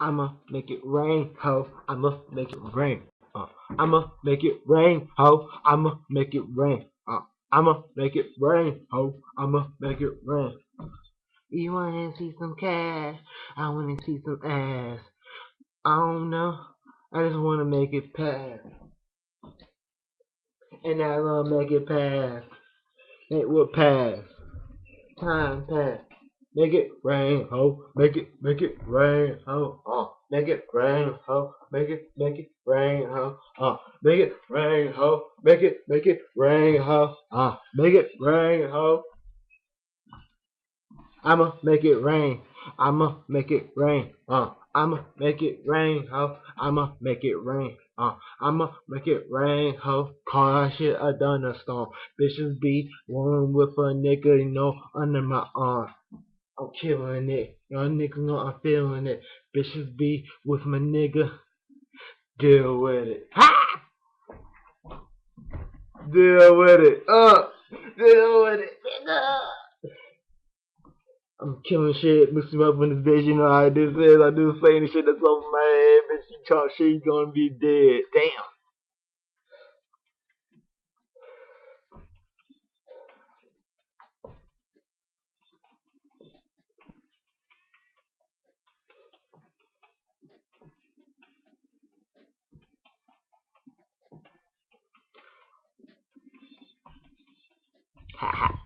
I'ma make it rain, ho. I'ma make it rain. I'ma make it rain, ho. I'ma make it rain. I'ma make it rain, ho. I'ma make it rain. You wanna see some cash? I wanna see some ass. I don't know. I just wanna make it pass. And I gonna make it pass. It will pass. Time pass. Make it rain, ho. Make it rain, ho. Make it rain, ho. Make it rain, ho. Make it rain, ho. Make it rain, ho. Make it rain, ho. I'ma make it rain. I'ma make it rain. I'ma make it rain, ho. I'ma make it rain. I'ma make it rain, ho. Call that shit a thunderstorm. Bitches be one with a nigga, under my arm. I'm killing it. Y'all niggas know I'm feeling it. Bitches be with my nigga. Deal with it. Ha! Deal with it. Deal with it. Nigga. I'm killing shit, mixing up in this bitch, I do this, I do saying the shit that's over my head, bitch, you talk shit, you gonna be dead. Damn. Ha ha.